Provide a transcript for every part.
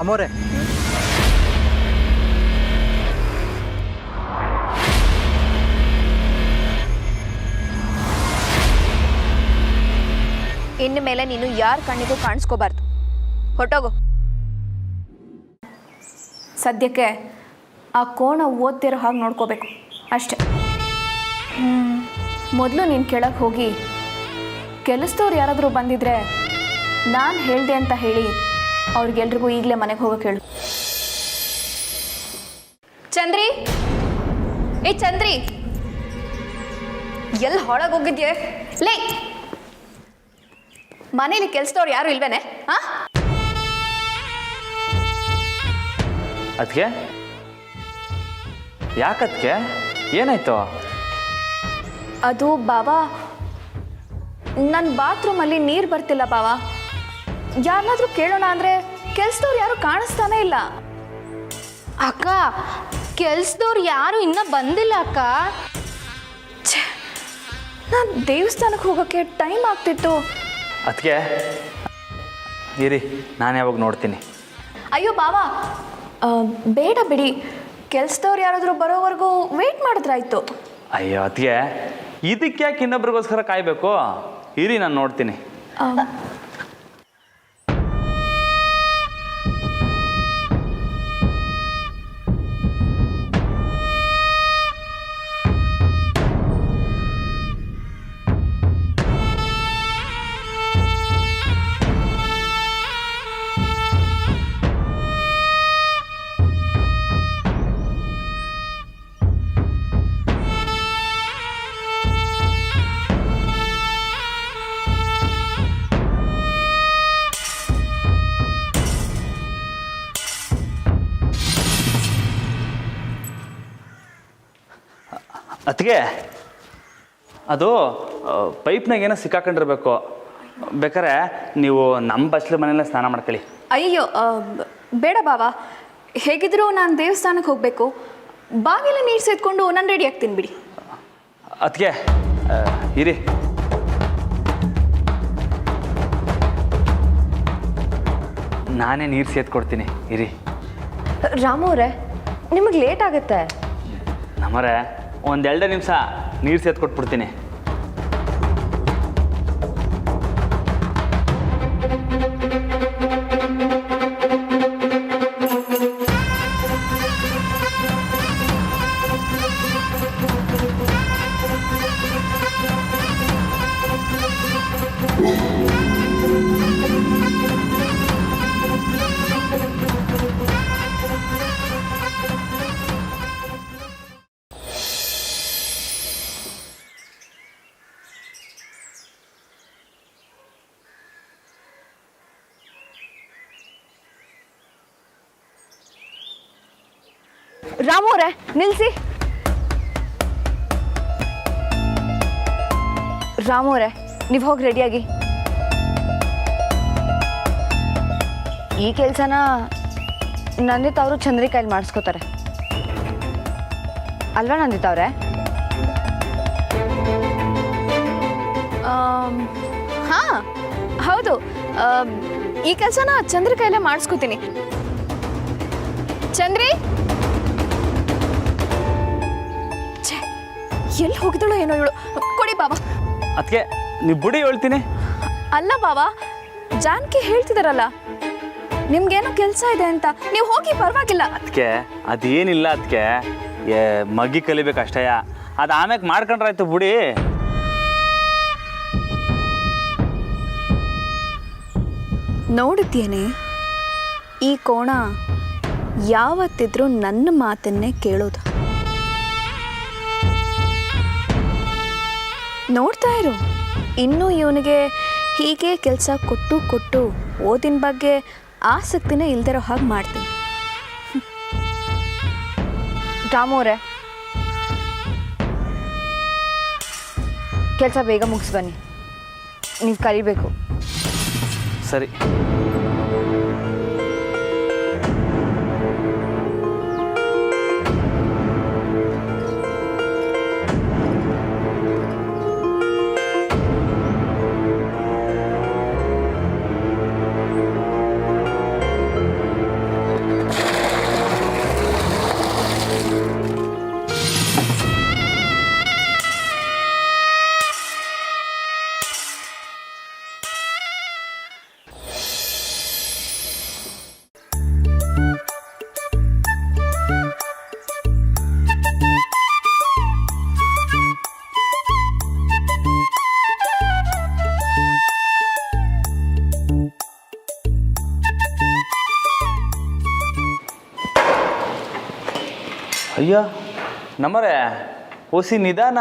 ರಾಮೋರೆ, ಇನ್ನು ಮೇಲೆ ನೀನು ಯಾರ ಕಣ್ಣಿಗೂ ಕಾಣಿಸ್ಕೋಬಾರ್ದು. ಹೊಟ್ಟೋಗು. ಸದ್ಯಕ್ಕೆ ಆ ಕೋಣ ಓದ್ತಿರೋ ಹಾಗೆ ನೋಡ್ಕೋಬೇಕು ಅಷ್ಟೆ. ಮೊದಲು ನೀನು ಕೆಳಗೆ ಹೋಗಿ ಕೆಲಸದವ್ರು ಯಾರಾದರೂ ಬಂದಿದ್ರೆ ನಾನು ಹೇಳಿದೆ ಅಂತ ಹೇಳಿ ಅವ್ರಿಗೆಲ್ರಿಗೂ ಈಗಲೇ ಮನೆಗೆ ಹೋಗೋಕೆ ಹೇಳು. ಚಂದ್ರಿ, ಏ ಚಂದ್ರಿ, ಎಲ್ಲಿ ಹೊಳಗೆ ಹೋಗಿದ್ಯೆ? ಲೇ, ಮನೇಲಿ ಕೆಲಸದವ್ರು ಯಾರು ಇಲ್ವೇನೆ? ಅದಕ್ಕೆ ಯಾಕದಕ್ಕೆ ಏನಾಯ್ತು? ಅದು ಬಾವಾ, ನನ್ನ ಬಾತ್ರೂಮಲ್ಲಿ ನೀರು ಬರ್ತಿಲ್ಲ ಬಾವಾ. ಯಾರನ್ನಾದ್ರೂ ಕೇಳೋಣ ಅಂದರೆ ಕೆಲಸದವ್ರು ಯಾರು ಕಾಣಿಸ್ತಾನೆ ಇಲ್ಲ. ಅಕ್ಕ, ಕೆಲ್ಸದವ್ರು ಯಾರು ಇನ್ನೂ ಬಂದಿಲ್ಲ ಅಕ್ಕ. ನಾನು ದೇವಸ್ಥಾನಕ್ಕೆ ಹೋಗೋಕ್ಕೆ ಟೈಮ್ ಆಗ್ತಿತ್ತು. ಅದಕ್ಕೆ ಇರಿ, ನಾನು ಯಾವಾಗ ನೋಡ್ತೀನಿ. ಅಯ್ಯೋ ಬಾವಾ, ಬೇಡ ಬಿಡಿ, ಕೆಲಸದವ್ರು ಯಾರಾದರೂ ಬರೋವರೆಗೂ ವೆಯ್ಟ್ ಮಾಡಿದ್ರಾಯ್ತು. ಅಯ್ಯೋ ಅದಕ್ಕೆ ಇದಕ್ಕೆ ಯಾಕೆ ಇನ್ನೊಬ್ರಿಗೋಸ್ಕರ ಕಾಯಬೇಕು? ಇರಿ, ನಾನು ನೋಡ್ತೀನಿ. ಅದಕ್ಕೆ ಅದು ಪೈಪ್ನಾಗ ಏನೋ ಸಿಕ್ಕಾಕೊಂಡಿರ್ಬೇಕು. ಬೇಕಾರೆ ನೀವು ನಮ್ಮ ಬಸ್ಲ ಮನೆಯಲ್ಲೇ ಸ್ನಾನ ಮಾಡ್ಕೊಳ್ಳಿ. ಅಯ್ಯೋ ಬೇಡ ಬಾವಾ, ಹೇಗಿದ್ರೂ ನಾನು ದೇವಸ್ಥಾನಕ್ಕೆ ಹೋಗಬೇಕು. ಬಾಗಿಲ ನೀರು ಸೇದ್ಕೊಂಡು ನಾನು ರೆಡಿ ಆಗ್ತೀನಿ ಬಿಡಿ. ಅದಕ್ಕೆ ಇರಿ, ನಾನೇ ನೀರು ಸೇದ್ಕೊಡ್ತೀನಿ. ಇರಿ ರಾಮವ್ರೆ, ನಿಮಗೆ ಲೇಟ್ ಆಗುತ್ತೆ. ನಮ್ಮರೆ ಒಂದೆರಡು ನಿಮಿಷ ನೀರು ಸೇದ್ಕೊಟ್ಬಿಡ್ತೀನಿ. ರಾಮವ್ರೆ, ನಿಲ್ಸಿ. ರಾಮವ್ರೆ, ನೀವು ಹೋಗಿ ರೆಡಿಯಾಗಿ. ಈ ಕೆಲಸನ ನಂದಿತ್ ಅವರು ಚಂದ್ರಿ ಕೈಲಿ ಮಾಡಿಸ್ಕೋತಾರೆ ಅಲ್ವಾ ನಂದಿತ್ ಅವರೇ? ಹಾಂ ಹೌದು, ಈ ಕೆಲಸನ ಚಂದ್ರಿ ಕೈಲೇ ಮಾಡಿಸ್ಕೋತೀನಿ. ಚಂದ್ರಿ, ಎಲ್ಲಿ ಹೋಗಿದಳು ಏನೋ ಇವಳು. ಕೊಡಿ ಬಾಬಾ. ಅದಕ್ಕೆ ನೀವು ಬುಡಿ ಹೇಳ್ತೀನಿ. ಅಲ್ಲ ಬಾಬಾ, ಜಾನಕಿ ಹೇಳ್ತಿದಾರಲ್ಲ ನಿಮ್ಗೇನೋ ಕೆಲಸ ಇದೆ ಅಂತ, ನೀವು ಹೋಗಿ ಪರವಾಗಿಲ್ಲ. ಅದಕ್ಕೆ ಅದೇನಿಲ್ಲ, ಅದಕ್ಕೆ ಮಗ್ಗಿ ಕಲಿಬೇಕು ಅಷ್ಟೇ. ಅದು ಆಮ್ಯಾಗ ಮಾಡ್ಕೊಂಡ್ರಾಯ್ತು ಬುಡಿ. ನೋಡುತ್ತೇನೆ, ಈ ಕೋಣ ಯಾವತ್ತಿದ್ರೂ ನನ್ನ ಮಾತನ್ನೇ ಕೇಳೋದು. ನೋಡ್ತಾ ಇರು, ಇನ್ನೂ ಇವನಿಗೆ ಹೀಗೆ ಕೆಲಸ ಕೊಟ್ಟು ಕೊಟ್ಟು ಓದಿನ ಬಗ್ಗೆ ಆಸಕ್ತಿನೇ ಇಲ್ದಿರೋ ಹಾಗೆ ಮಾಡ್ತೀನಿ. ರಾಮವ್ರೆ, ಕೆಲಸ ಬೇಗ ಮುಗಿಸಿ ಬನ್ನಿ, ನೀವು ಕಲಿಬೇಕು. ಸರಿ. ಅಯ್ಯೋ ನಮ್ಮರೆ ಓಸಿ ನಿಧಾನ.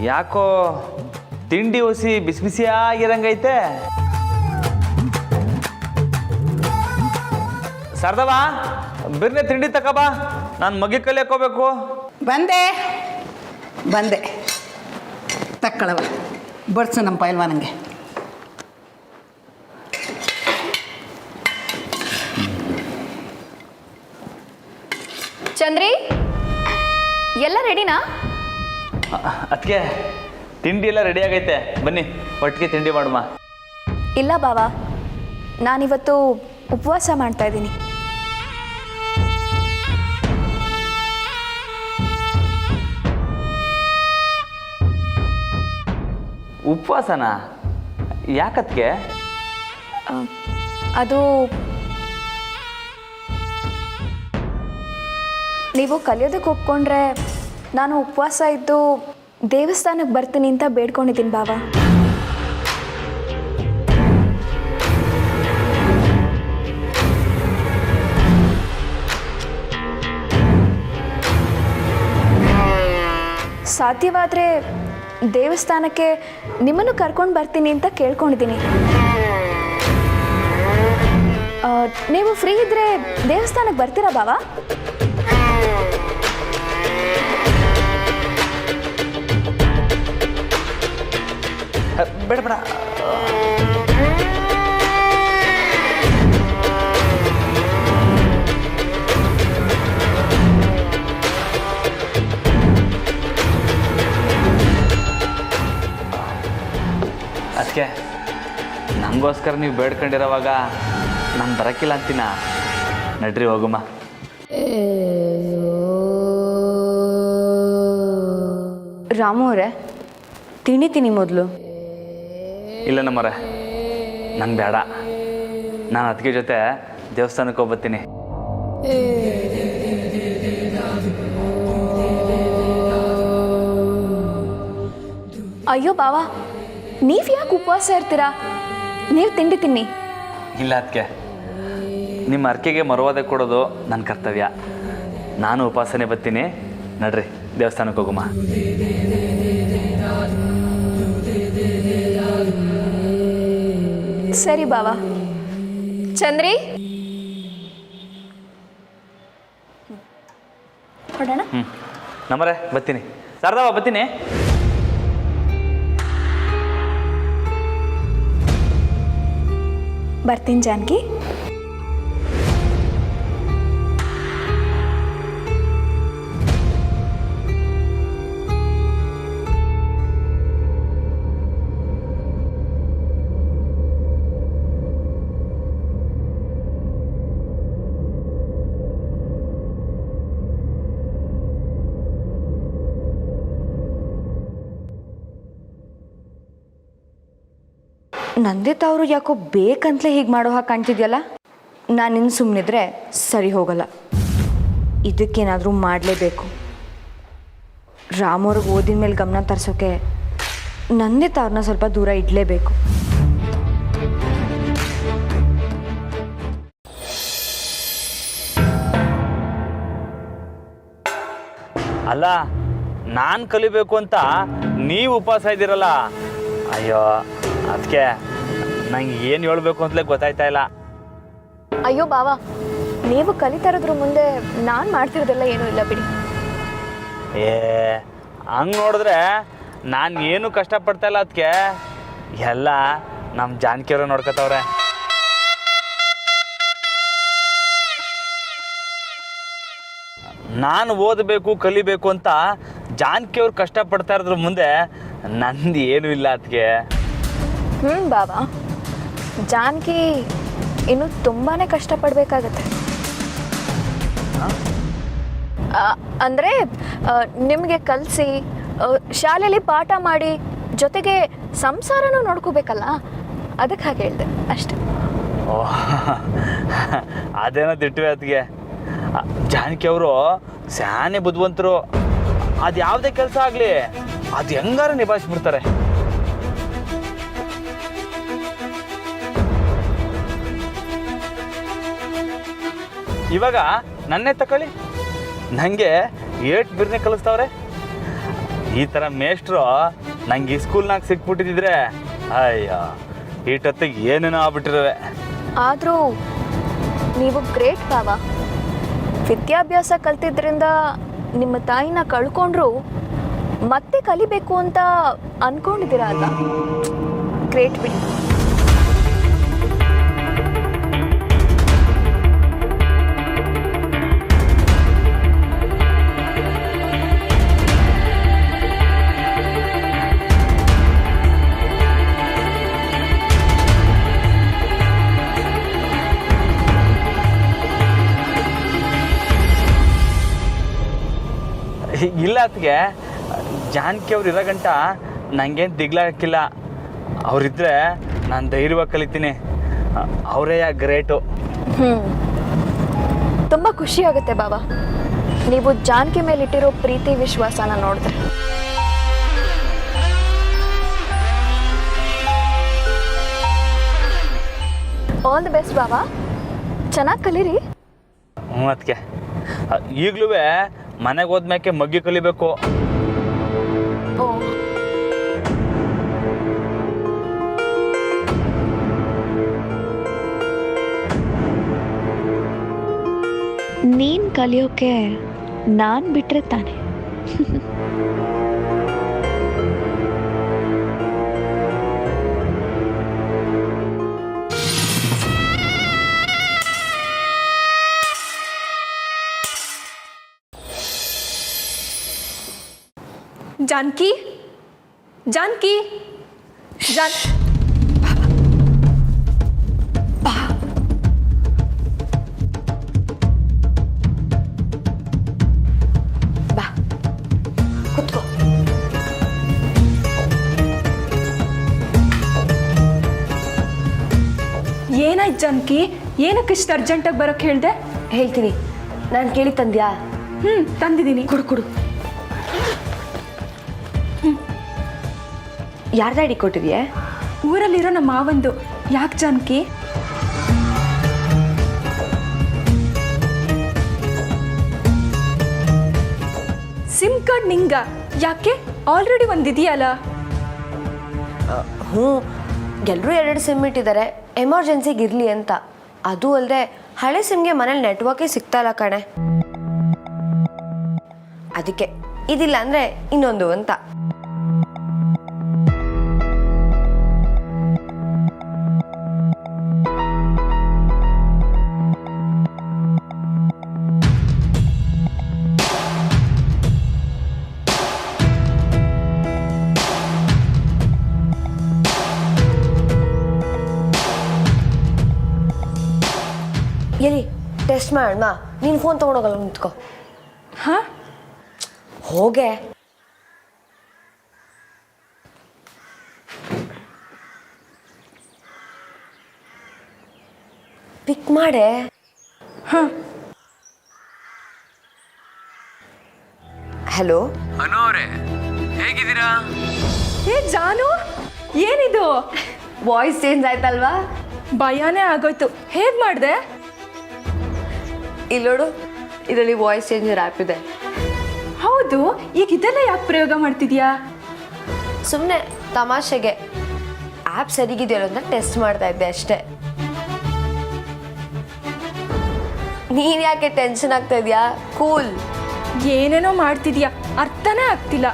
ಯಾಕೋ ತಿಂಡಿ ಓಸಿ ಬಿಸಿ ಬಿಸಿಯಾಗಿರಂಗೈತೆ. ಸರ್ದವಾ ಬಿರ್ನೆ ತಿಂಡಿ ತಗೋಬಾ, ನಾನು ಮಗಿ ಕಲಿಯಕೋಬೇಕು. ಬಂದೆ ತಕ್ಕಳವ ಬಡ್ಸು ನಮ್ಮ ಪೈಲ್ವಾನಂಗೆ. ಚಂದ್ರಿ, ಎಲ್ಲ ರೆಡಿನಾ? ಅದಕ್ಕೆ ತಿಂಡಿ ಎಲ್ಲ ರೆಡಿ ಆಗೈತೆ, ಬನ್ನಿ ಒಟ್ಟಿಗೆ ತಿಂಡಿ ಮಾಡುವ. ಇಲ್ಲ ಬಾವಾ, ನಾನಿವತ್ತು ಉಪವಾಸ ಮಾಡ್ತಾ ಇದ್ದೀನಿ. ಉಪವಾಸನಾ? ಯಾಕತ್ಗೆ? ಅದು ನೀವು ಕಲಿಯೋದಕ್ಕೆ ಒಪ್ಕೊಂಡ್ರೆ ನಾನು ಉಪವಾಸ ಇದ್ದು ದೇವಸ್ಥಾನಕ್ಕೆ ಬರ್ತೀನಿ ಅಂತ ಬೇಡ್ಕೊಂಡಿದ್ದೀನಿ ಬಾವಾ. ಸಾಧ್ಯವಾದರೆ ದೇವಸ್ಥಾನಕ್ಕೆ ನಿಮ್ಮನ್ನು ಕರ್ಕೊಂಡು ಬರ್ತೀನಿ ಅಂತ ಕೇಳ್ಕೊಂಡಿದ್ದೀನಿ. ನೀವು ಫ್ರೀ ಇದ್ದರೆ ದೇವಸ್ಥಾನಕ್ಕೆ ಬರ್ತೀರಾ ಬಾವಾ? ಬೇಡ ಬೇಡ, ಅದಕ್ಕೆ ನನಗೋಸ್ಕರ ನೀವು ಬೇಡ್ಕೊಂಡಿರೋವಾಗ ನಾನು ಬರೋಕ್ಕಿಲ್ಲ ಅಂತೀನ. ನಡ್ರಿ ಹೋಗುಮ್ಮ. ರಾಮು ಅವರೇ, ತಿಂಡಿ ಮೊದಲು. ಇಲ್ಲ ನಮ್ಮರೆ, ನಂಗೆ ಬೇಡ. ನಾನು ಅದಕ್ಕೆ ಜೊತೆ ದೇವಸ್ಥಾನಕ್ಕೆ ಹೋಗ್ಬತ್ತೀನಿ. ಅಯ್ಯೋ ಬಾವಾ, ನೀವು ಯಾಕೆ ಉಪವಾಸ ಇರ್ತೀರಾ? ನೀವು ತಿಂಡಿ ತಿನ್ನಿ. ಇಲ್ಲ ಅದಕ್ಕೆ, ನಿಮ್ಮ ಅರ್ಕೆಗೆ ಮರುವಾದೆ ಕೊಡೋದು ನನ್ನ ಕರ್ತವ್ಯ. ನಾನು ಉಪವಾಸನೆ ಬರ್ತೀನಿ. ನಡ್ರಿ ದೇವಸ್ಥಾನಕ್ಕೆ ಹೋಗುಮ್ಮ. ಸರಿ ಬಾವಾ. ಚಂದ್ರಿ, ಹೊಡೋಣ. ನಮ್ಮರೆ ಬರ್ತೀನಿ. ಶಾರದವ್ವ ಬರ್ತೀನಿ. ಬರ್ತೀನಿ ಜಾನಕಿ. ನಂದಿತಾ ಅವರು ಯಾಕೋ ಬೇಕಂತಲೇ ಹೀಗೆ ಮಾಡೋ ಹಾಗೆ ಕಾಣ್ತಿದ್ಯಲ್ಲ. ನಾನಿನ್ನು ಸುಮ್ಮನಿದ್ರೆ ಸರಿ ಹೋಗಲ್ಲ. ಇದಕ್ಕೇನಾದರೂ ಮಾಡಲೇಬೇಕು. ರಾಮವ್ರಿಗೆ ಓದಿನ ಮೇಲೆ ಗಮನ ತರಿಸೋಕೆ ನಂದಿತಾ ಅವ್ರನ್ನ ಸ್ವಲ್ಪ ದೂರ ಇಡಲೇಬೇಕು. ಅಲ್ಲ, ನಾನು ಕಲಿಬೇಕು ಅಂತ ನೀವು ಉಪವಾಸ ಇದ್ದೀರಲ್ಲ. ಅಯ್ಯೋ ಅದಕ್ಕೆ ನಂಗೆ ಏನು ಹೇಳ್ಬೇಕು ಅಂತಲೇ ಗೊತ್ತಾಯ್ತಾ ಇಲ್ಲ. ಅಯ್ಯೋ ಬಾವಾ, ನೀವು ಕಲಿತಾ ಇರೋದ್ರ ಮುಂದೆ ನಾನು ಮಾಡ್ತಿರೋದೆಲ್ಲ ಏನೂ ಇಲ್ಲ ಬಿಡಿ. ಹಂಗೆ ನೋಡಿದ್ರೆ ನಾನು ಏನು ಕಷ್ಟಪಡ್ತಾ ಇಲ್ಲ. ಅದಕ್ಕೆ ಎಲ್ಲ ನಮ್ಮ ಜಾನಕಿಯವರು ನೋಡ್ಕೊತವ್ರೆ. ನಾನು ಓದಬೇಕು ಕಲಿಬೇಕು ಅಂತ ಜಾನಕಿಯವ್ರು ಕಷ್ಟಪಡ್ತಾ ಇರೋದ್ರ ಮುಂದೆ ನಂದು ಏನೂ ಇಲ್ಲ. ಅದಕ್ಕೆ ಬಾಬಾ, ಜಾನಕಿ ಇನ್ನು ತುಂಬಾ ಕಷ್ಟಪಡಬೇಕಾಗತ್ತೆ. ಅಂದರೆ ನಿಮಗೆ ಕಲಿಸಿ ಶಾಲೆಯಲ್ಲಿ ಪಾಠ ಮಾಡಿ ಜೊತೆಗೆ ಸಂಸಾರನೂ ನೋಡ್ಕೋಬೇಕಲ್ಲ, ಅದಕ್ಕೆ ಹಾಗೆ ಹೇಳಿದೆ ಅಷ್ಟೆ. ಅದೇನೋ ದಿಟ್ವೆ. ಅದಕ್ಕೆ ಜಾನಕಿಯವರು ಸ್ಯಾನೆ ಬುದ್ಧಿವಂತರು. ಅದು ಯಾವುದೇ ಕೆಲಸ ಆಗಲಿ ಅದು ಹೆಂಗಾರು ನಿಭಾಯಿಸ್ಬಿಡ್ತಾರೆ. ಇವಾಗ ನನ್ನೇ ತಗೊಳ್ಳಿ, ನನಗೆ ಏಟ್ ಬಿರ್ನೆ ಕಲಿಸ್ತವ್ರೆ. ಈ ಥರ ಮೇಷ್ಟ್ರು ನಂಗೆ ಈ ಸ್ಕೂಲ್ನಾಗ ಸಿಕ್ಬಿಟ್ಟಿದ್ರೆ ಅಯ್ಯೋ ಈಟೊತ್ತಿಗೆ ಏನೇನೋ ಆಗ್ಬಿಟ್ಟಿರುವೆ. ಆದರೂ ನೀವು ಗ್ರೇಟ್ ಬಾವ. ವಿದ್ಯಾಭ್ಯಾಸ ಕಲ್ತಿದ್ರಿಂದ ನಿಮ್ಮ ತಾಯಿನ ಕಳ್ಕೊಂಡ್ರು ಮತ್ತೆ ಕಲಿಬೇಕು ಅಂತ ಅಂದ್ಕೊಂಡಿದ್ದೀರಾ ಅಲ್ಲ, ಗ್ರೇಟ್ ಬಿಡಿ. ಇಲ್ಲ ಅದಕ್ಕೆ ಜಾನಕಿ ಅವ್ರು ಇರೋ ಗಂಟ ನನಗೇನು ದಿಗ್ಲಾಕಿಲ್ಲ. ಅವರಿದ್ದರೆ ನಾನು ಧೈರ್ಯವಾಗಿ ಕಲಿತೀನಿ. ಅವರೇ ಗ್ರೇಟು. ತುಂಬ ಖುಷಿ ಆಗುತ್ತೆ ಬಾಬಾ ನೀವು ಜಾನಕಿ ಮೇಲಿಟ್ಟಿರೋ ಪ್ರೀತಿ ವಿಶ್ವಾಸನ ನೋಡಿದ್ರೆ. ಆಲ್ ದಿ ಬೆಸ್ಟ್ ಬಾಬಾ, ಚೆನ್ನಾಗಿ ಕಲೀರಿ. ಅದಕ್ಕೆ ಈಗಲೂ ಮನೆಗೆ ಹೋದ್ಮ್ಯಾಕೆ ಮಗ್ಗಿ ಕಲಿಬೇಕು. ಓ, ನೀನು ಕಲಿಯೋಕೆ ನಾನು ಬಿಟ್ಟರೆ ತಾನೆ. जानकी जानकी जान बा कुत्को ಏನಾಯ್ತು ಜಾನಕಿ? ಏನಕ್ಕೆ ಇಷ್ಟು ಅರ್ಜೆಂಟಾಗಿ ಬರೋಕ್ಕೆ ಹೇಳಿದೆ? ಹೇಳ್ತೀನಿ. ನಾನು ಕೇಳಿ ತಂದ್ಯಾ? ತಂದಿದ್ದೀನಿ. ಕೊಡು ಕೊಡು. ಯಾರ್ದು ಐಡಿ ಕೊಟ್ಟಿದ್ಯೆ? ಊರಲ್ಲಿರೋ ನಮ್ಮ ಮಾವಂದು. ಯಾಕೆ ಜಾನಕಿ? ಸಿಮ್ ಕಾರ್ಡ್ ನಿಂಗ? ಯಾಕೆ? ಆಲ್ರೆಡಿ ಒಂದಿದೆಯಲ್ಲ. ಹ್ಞೂ, ಎಲ್ಲರೂ 2 ಸಿಮ್ ಇಟ್ಟಿದ್ದಾರೆ, ಎಮರ್ಜೆನ್ಸಿಗೆ ಇರಲಿ ಅಂತ. ಅದು ಅಲ್ಲದೆ ಹಳೆ ಸಿಮ್ಗೆ ಮನೇಲಿ ನೆಟ್ವರ್ಕೇ ಸಿಗ್ತಾ ಇಲ್ಲ ಕಣೆ. ಅದಕ್ಕೆ ಇದಿಲ್ಲ ಅಂದರೆ ಇನ್ನೊಂದು ಅಂತ. ಎಲ್ಲಿ ಟೆಸ್ಟ್ ಮಾಡೋಣ? ನೀನು ಫೋನ್ ತೊಗೊಂಡೋಗಲ್ಲ, ನಿಂತ್ಕೋ. ಹಾಂ, ಹೋಗೆ. ಪಿಕ್ ಮಾಡೆ. ಹಾಂ. ಹಲೋ ಅನು ಅವರೇ, ಹೇಗಿದ್ದೀರಾ? ಏ ಜಾನು, ಏನಿದು? ವಾಯ್ಸ್ ಚೇಂಜ್ ಆಯ್ತಲ್ವಾ? ಭಯನೇ ಆಗೋಯ್ತು. ಹೇಗೆ ಮಾಡಿದೆ? ಇಲ್ಲೋಡು, ಇದರಲ್ಲಿ ವಾಯ್ಸ್ ಚೇಂಜರ್ ಆ್ಯಪ್ ಇದೆ. ಹೌದು, ಈಗ ಇದೆಲ್ಲ ಯಾಕೆ ಪ್ರಯೋಗ ಮಾಡ್ತಿದ್ಯಾ? ಸುಮ್ಮನೆ ತಮಾಷೆಗೆ ಆ್ಯಪ್ ಸರಿಗಿದೆಯಲ್ಲ ಅಂತ ಟೆಸ್ಟ್ ಮಾಡ್ತಾ ಇದ್ದೆ ಅಷ್ಟೇ. ನೀನು ಯಾಕೆ ಟೆನ್ಷನ್ ಆಗ್ತಾ ಇದೆಯಾ? ಕೂಲ್. ಏನೇನೋ ಮಾಡ್ತಿದ್ಯಾ, ಅರ್ಥನೇ ಆಗ್ತಿಲ್ಲ.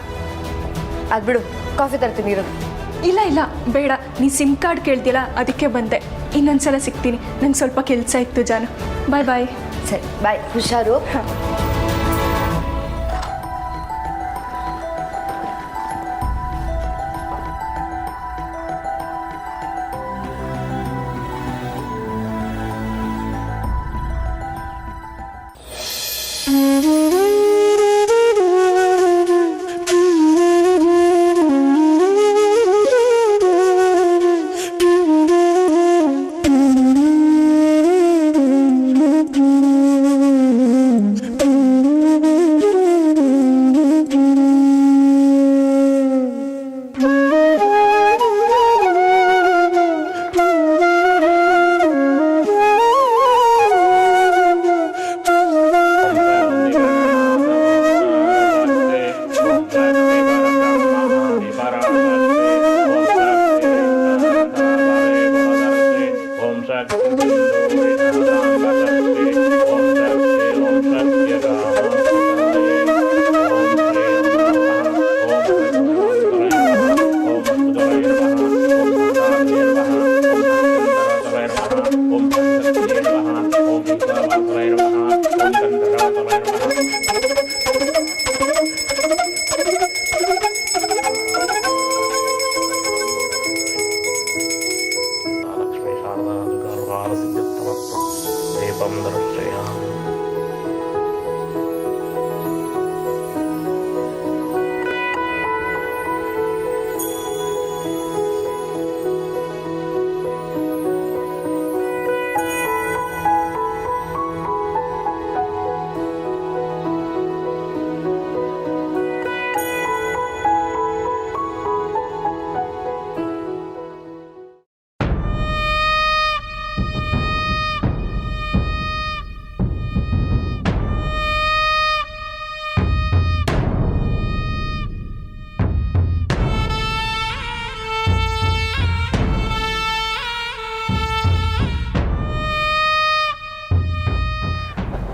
ಅದು ಬಿಡು, ಕಾಫಿ ತರ್ತೀನಿ ಇರು. ಇಲ್ಲ ಇಲ್ಲ ಬೇಡ, ನೀ ಸಿಮ್ ಕಾರ್ಡ್ ಕೇಳ್ತಿಲ್ಲ, ಅದಕ್ಕೆ ಬಂದೆ. ಇನ್ನೊಂದ್ಸಲ ಸಿಗ್ತೀನಿ, ನಂಗೆ ಸ್ವಲ್ಪ ಕೆಲಸ ಇತ್ತು ಜಾನು. ಬಾಯ್ ಬಾಯ್. ಸರಿ ಬಾಯ್, ಹುಷಾರು.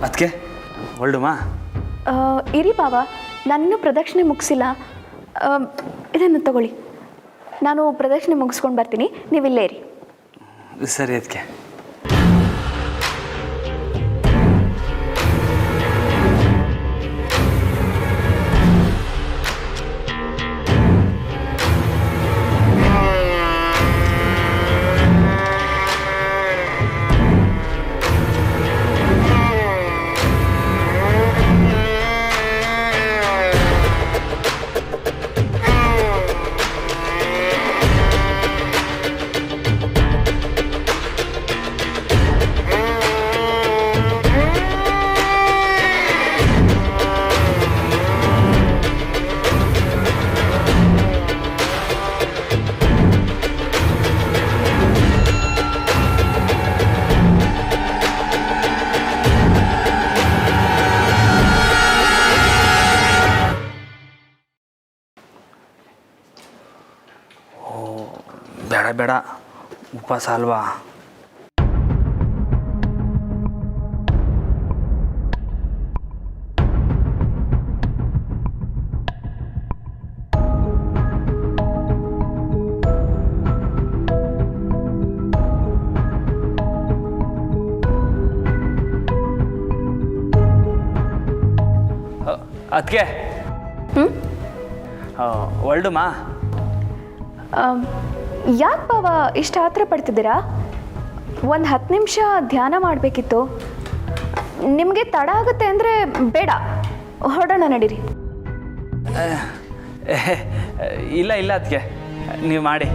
ಅದಕ್ಕೆ ಹೊರಡುಮಾ? ಇರಿ ಬಾವ, ನಾನು ಪ್ರದಕ್ಷಿಣೆ ಮುಗಿಸಿಲ್ಲ. ಇದನ್ನು ತಗೊಳ್ಳಿ, ನಾನು ಪ್ರದಕ್ಷಿಣೆ ಮುಗಿಸ್ಕೊಂಡು ಬರ್ತೀನಿ, ನೀವಿಲ್ಲೇ ಇರಿ. ಸರಿ ಅದಕ್ಕೆ. ಬೇಡ ಬೇಡ, ಉಪವಾಸ ಅಲ್ವಾ? ಅದಕ್ಕೆ ಹೊರಡುಮಾ? ಯಾಕೆ ಬಾವ ಇಷ್ಟು ಆತರ ಪಡ್ತಿದ್ದೀರಾ? ಒಂದು 10 ನಿಮಿಷ ಧ್ಯಾನ ಮಾಡಬೇಕಿತ್ತು. ನಿಮಗೆ ತಡ ಆಗುತ್ತೆ ಅಂದರೆ ಬೇಡ, ಹೊರಡೋಣ ನಡೀರಿ. ಇಲ್ಲ ಇಲ್ಲ ಅದಕ್ಕೆ, ನೀವು ಮಾಡಿ.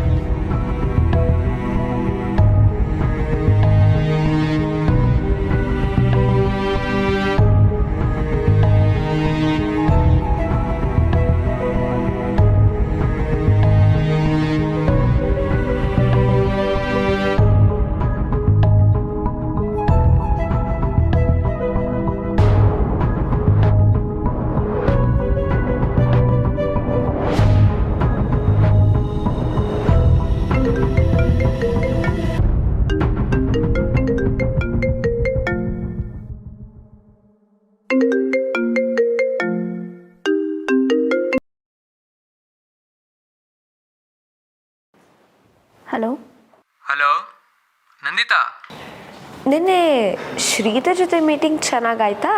ಹಲೋ ಹಲೋ ನಂದಿತಾ, ನಿನ್ನೆ ಶ್ರೀಧರ್ ಜೊತೆ ಮೀಟಿಂಗ್ ಚೆನ್ನಾಗಾಯ್ತಾ?